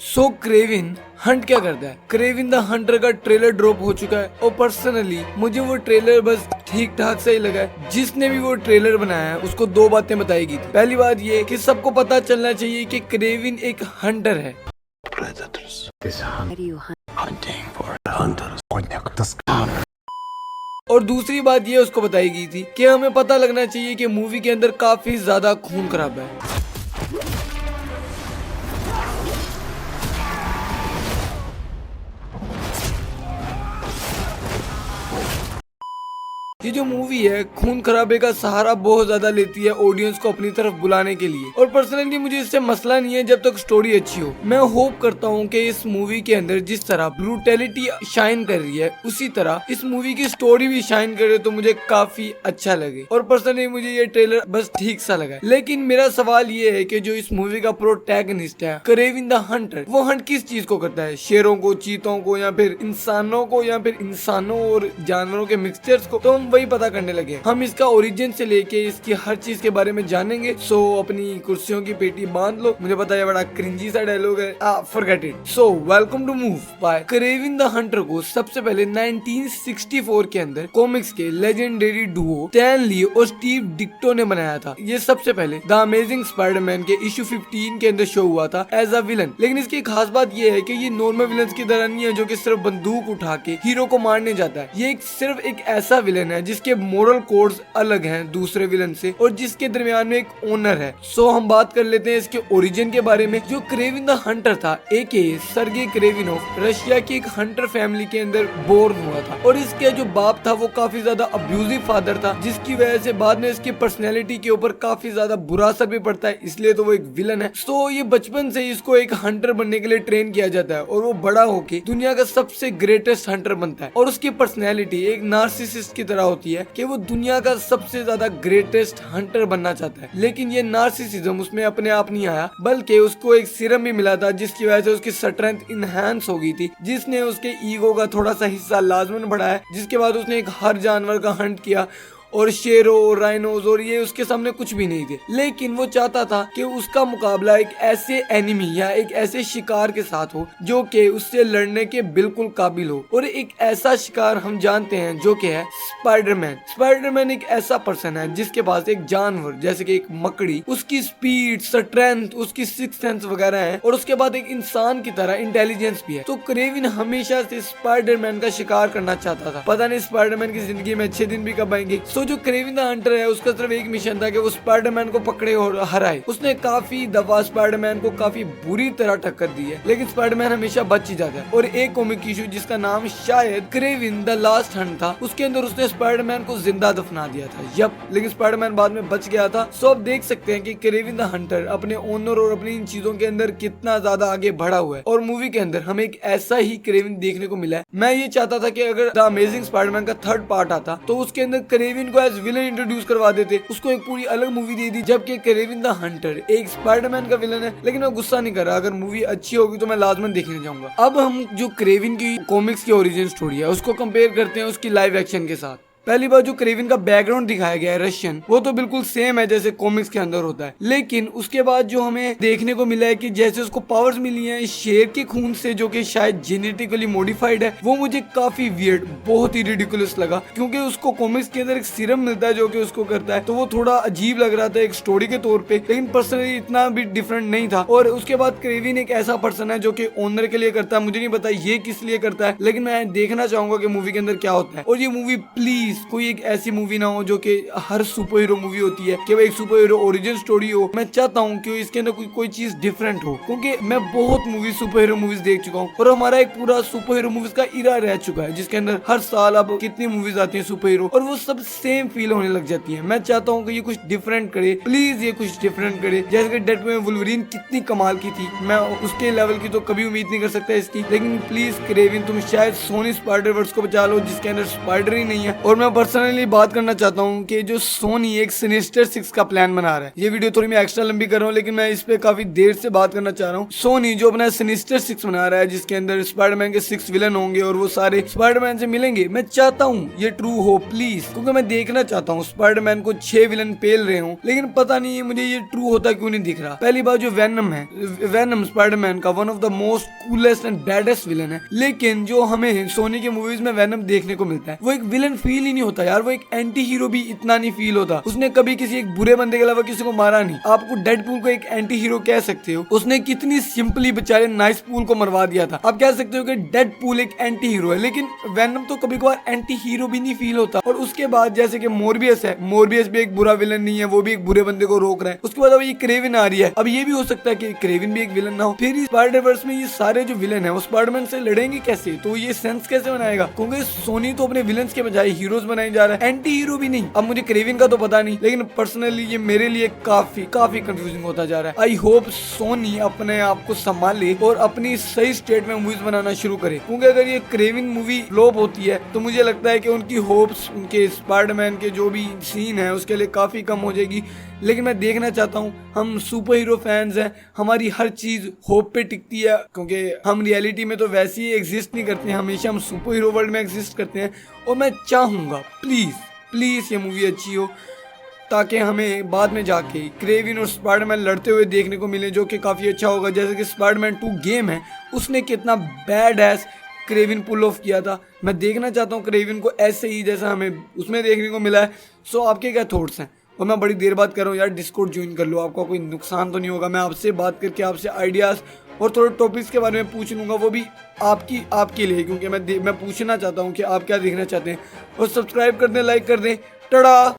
सो Kraven Hunt क्या करता है? क्रेविन द हंटर का ट्रेलर ड्रॉप हो चुका है और पर्सनली मुझे वो ट्रेलर बस ठीक ठाक सही लगा है। जिसने भी वो ट्रेलर बनाया है उसको दो बातें बताई गई थी। पहली बात ये कि सबको पता चलना चाहिए कि क्रेविन एक हंटर है। और दूसरी बात ये उसको बताई गई थी कि हमें पता लगना चाहिए कि मूवी के अंदर काफी ज्यादा खून खराबा है। ये जो मूवी है खून खराबे का सहारा बहुत ज्यादा लेती है ऑडियंस को अपनी तरफ बुलाने के लिए। और पर्सनली मुझे इससे मसला नहीं है जब तक स्टोरी अच्छी हो। मैं होप करता हूँ कि इस मूवी के अंदर जिस तरह ब्रूटैलिटी शाइन कर रही है उसी तरह इस मूवी की स्टोरी भी शाइन करे तो मुझे काफी अच्छा लगे। और पर्सनली मुझे ये ट्रेलर बस ठीक सा लगा। लेकिन मेरा सवाल ये है कि जो इस मूवी का प्रोटैगनिस्ट है क्रेविन द हंटर, वो हंट किस चीज को करता है? शेरों को, चीतों को, या फिर इंसानों को, या फिर इंसानों और जानवरों के मिक्सचर्स को? तो वही पता करने लगे। हम इसका ओरिजिन से लेके इसकी हर चीज के बारे में जानेंगे। सो अपनी कुर्सियों की पेटी बांध लो। मुझे पता है बड़ा क्रिंजी सा डायलॉग है, forget it. So welcome to move by Kraven the Hunter को सबसे पहले 1964 के अंदर कॉमिक्स के लेजेंडरी डुओ स्टैन ली और स्टीव डिक्टो ने बनाया था। ये सबसे पहले द अमेजिंग स्पाइडरमैन के इशू 15 के अंदर शो हुआ था एज अ विलन। लेकिन इसकी खास बात ये है कि ये नॉर्मल विलन की तरह नहीं है जो कि सिर्फ बंदूक उठा के हीरो को मारने जाता है। ये सिर्फ एक ऐसा विलन है जिसके मोरल कोड्स अलग हैं दूसरे विलन से और जिसके दरमियान में एक ओनर है। सो हम बात कर लेते हैं इसके ओरिजिन के बारे में। जो क्रेविन द हंटर था एके सर्गेई क्रेविनोव रशिया की एक हंटर फैमिली के अंदर बोर्न हुआ था। और इसके जो बाप था वो काफी ज्यादा अब्यूजिव फादर था, जिसकी वजह से बाद में इसकी पर्सनैलिटी के ऊपर काफी ज्यादा बुरा असर भी पड़ता है, इसलिए तो वो एक विलन है। सो ये बचपन से इसको एक हंटर बनने के लिए ट्रेन किया जाता है और वो बड़ा होके दुनिया का सबसे ग्रेटेस्ट हंटर बनता है। और उसकी पर्सनैलिटी एक नार्सिसिस्ट की तरह होती है कि वो दुनिया का सबसे ज्यादा ग्रेटेस्ट हंटर बनना चाहता है। लेकिन ये नार्सिसिज्म उसमें अपने आप नहीं आया, बल्कि उसको एक सीरम भी मिला था जिसकी वजह से उसकी स्ट्रेंथ इनहैंस हो गई थी, जिसने उसके ईगो का थोड़ा सा हिस्सा लाजमन बढ़ाया। जिसके बाद उसने एक हर जानवर का हंट किया और शेरों, राइनोज और ये उसके सामने कुछ भी नहीं थे। लेकिन वो चाहता था कि उसका मुकाबला एक ऐसे एनिमी या एक ऐसे शिकार के साथ हो जो कि उससे लड़ने के बिल्कुल काबिल हो। और एक ऐसा शिकार हम जानते हैं जो कि है स्पाइडरमैन। स्पाइडरमैन एक ऐसा पर्सन है जिसके पास एक जानवर जैसे कि एक मकड़ी, उसकी स्पीड, स्ट्रेंथ, उसकी सिक्स्थ सेंस वगैरह है और उसके बाद एक इंसान की तरह इंटेलिजेंस भी है। तो क्रेविन हमेशा से स्पाइडरमैन का शिकार करना चाहता था। पता नहीं स्पाइडरमैन की जिंदगी में अच्छे दिन भी कब आएंगे। तो जो क्रेविन द हंटर है उसका सिर्फ एक मिशन था कि वो स्पाइडरमैन को पकड़े और हराए। उसने काफी दफा स्पाइडरमैन को काफी बुरी तरह टक्कर दी है, लेकिन स्पाइडरमैन हमेशा बच ही जाता है। और एक कॉमिक इशू जिसका नाम शायद क्रेविन द लास्ट हंट था, उसके अंदर उसने स्पाइडरमैन को जिंदा दफना दिया था। लेकिन स्पाइडरमैन बाद में बच गया था। सो अब देख सकते हैं कि क्रेविन द हंटर अपने ओनर और अपनी इन चीजों के अंदर कितना ज्यादा आगे बढ़ा हुआ है। और मूवी के अंदर हमें एक ऐसा ही क्रेविन देखने को मिला है। मैं ये चाहता था कि अगर द अमेजिंग स्पाइडरमैन का थर्ड पार्ट आता तो उसके अंदर क्रेविन को एज विलन इंट्रोड्यूस करवा देते, उसको एक पूरी अलग मूवी दे दी। जबकि क्रेविन द हंटर एक स्पाइडरमैन का विलन है। लेकिन मैं गुस्सा नहीं कर रहा, अगर मूवी अच्छी होगी तो मैं लाजमन देखने जाऊंगा। अब हम जो क्रेविन की कॉमिक्स की ओरिजिन स्टोरी है उसको कंपेयर करते हैं उसकी लाइव एक्शन के साथ। पहली बार जो क्रेविन का बैकग्राउंड दिखाया गया है रशियन, वो तो बिल्कुल सेम है जैसे कॉमिक्स के अंदर होता है। लेकिन उसके बाद जो हमें देखने को मिला है कि जैसे उसको पावर्स मिली हैं शेर के खून से जो कि शायद जेनेटिकली मॉडिफाइड है, वो मुझे काफी वियर्ड, बहुत ही रिडिकुलस लगा। क्योंकि उसको कॉमिक्स के अंदर एक सीरम मिलता है जो कि उसको करता है, तो वो थोड़ा अजीब लग रहा था एक स्टोरी के तौर पे। लेकिन पर्सनली इतना भी डिफरेंट नहीं था। और उसके बाद क्रेविन एक ऐसा पर्सन है जो कि ओनर के लिए करता है। मुझे नहीं पता ये किस लिए करता है, लेकिन मैं देखना चाहूंगा कि मूवी के अंदर क्या होता है। और ये मूवी प्लीज कोई एक ऐसी मूवी ना हो जो कि हर सुपर हीरो मूवी होती है कि एक सुपर हीरो ओरिजिन स्टोरी हो। मैं चाहता हूँ कि इसके अंदर कोई चीज डिफरेंट हो, क्योंकि मैं बहुत मूवी सुपर हीरो मूवीज देख चुका हूँ और हमारा एक पूरा सुपर हीरो मूवीज का इरा रह चुका है जिसके अंदर हर साल अब कितनी मूवीज आती है सुपर हीरो और वो सब सेम फील होने लग जाती है। मैं चाहता हूँ कि ये कुछ डिफरेंट करे, प्लीज ये कुछ डिफरेंट करे। जैसे कि डेडपुल में वुल्वरीन कितनी कमाल की थी, मैं उसके लेवल की तो कभी उम्मीद नहीं कर सकता इसकी। लेकिन प्लीज क्रेविन तुम शायद सोनी स्पाइडर वर्स को बचा लो जिसके अंदर स्पाइडर ही नहीं है। और मैं मैं पर्सनली बात करना चाहता हूँ कि जो सोनी एक सिनिस्टर 6 का प्लान बना रहा है। ये वीडियो थोड़ी मैं एक्स्ट्रा लंबी कर रहा हूँ, लेकिन मैं इस पे काफी देर से बात करना चाह रहा हूँ। सोनी जो अपना सिनिस्टर 6 बना रहा है, जिसके अंदर स्पाइडरमैन के 6 विलन होंगे और वो सारे स्पाइडरमैन से मिलेंगे। मैं चाहता हूँ ये ट्रू हो प्लीज, क्योंकि मैं देखना चाहता हूँ स्पाइडरमैन को 6 विलन पेल रहे हूँ, लेकिन पता नहीं मुझे ये ट्रू होता क्यों नहीं दिख रहा। पहली बात, जो वेनम है, वेनम स्पाइडरमैन का one of the most coolest and baddest villain है, लेकिन जो हमें सोनी के मूवीज में वेनम देखने को मिलता है वो एक विलन फील ही नहीं होता यार। वो एक एंटी हीरो भी इतना नहीं फील होता। उसने कभी किसी एक बुरे बंदे के अलावा किसी को मारा नहीं। आपको डेडपूल को एक एंटी हीरो कह सकते हो, उसने कितनी सिंपली बेचारे नाइस पूल को मरवा दिया था। आप कह सकते हो कि डेडपूल एक एंटी हीरो है, लेकिन वेनम तो कभी कभार एंटी हीरो भी नहीं फील होता। और उसके बाद जैसे कि मोरबियस है, मोरबियस भी एक बुरा विलन नहीं है, वो भी एक बुरे बंदे को रोक रहा है। उसके बाद अब ये क्रेविन आ रही है, अब ये भी हो सकता है कि क्रेविन भी एक विलन ना हो। फिर स्पाइडरवर्स में ये सारे जो विलन है वो स्पाइडरमैन से लड़ेंगे कैसे? तो ये सेंस कैसे बनाएगा? क्योंकि सोनी तो अपने विलन्स के बजाय हीरोज बनाए जा रहा है, एंटी हीरो भी नहीं। अब मुझे क्रेविन का तो पता नहीं, लेकिन पर्सनली ये मेरे लिए काफी कंफ्यूजिंग होता जा रहा है। आई होप सोनी अपने आप को संभाले और अपनी सही स्टेट में मूवीज बनाना शुरू करे, क्योंकि अगर ये क्रेविन मूवी फ्लॉप होती है तो मुझे लगता है कि उनकी होप्स उनके स्पाइडरमैन के जो भी सीन है उसके लिए काफी कम हो जाएगी। लेकिन मैं देखना चाहता हूँ, हम सुपर हीरो फैंस हैं, हमारी हर चीज होप पे टिकती है, क्योंकि हम रियलिटी में तो वैसे ही एग्जिस्ट नहीं करते हैं, हमेशा हम सुपर हीरो वर्ल्ड में एग्जिस्ट करते हैं। और मैं चाहूँगा प्लीज ये मूवी अच्छी हो, ताकि हमें बाद में जाके क्रेविन और स्पाइडरमैन लड़ते हुए देखने को मिले, जो कि काफ़ी अच्छा होगा। जैसे कि स्पाइडरमैन 2 गेम है, उसने कितना bad as Kraven pull off किया था। मैं देखना चाहता हूँ क्रेविन को ऐसे ही जैसा हमें उसमें देखने को मिला है। सो आपके क्या थॉट्स हैं? और मैं बड़ी देर बात कर रहा हूँ यार, डिस्कॉर्ड ज्वाइन कर लो, आपका कोई नुकसान तो नहीं होगा। मैं आपसे बात करके आपसे आइडियाज़ और थोड़े टॉपिक्स के बारे में पूछ लूँगा, वो भी आपके लिए, क्योंकि मैं पूछना चाहता हूँ कि आप क्या देखना चाहते हैं। और सब्सक्राइब कर दें, लाइक कर दें। टड़ा।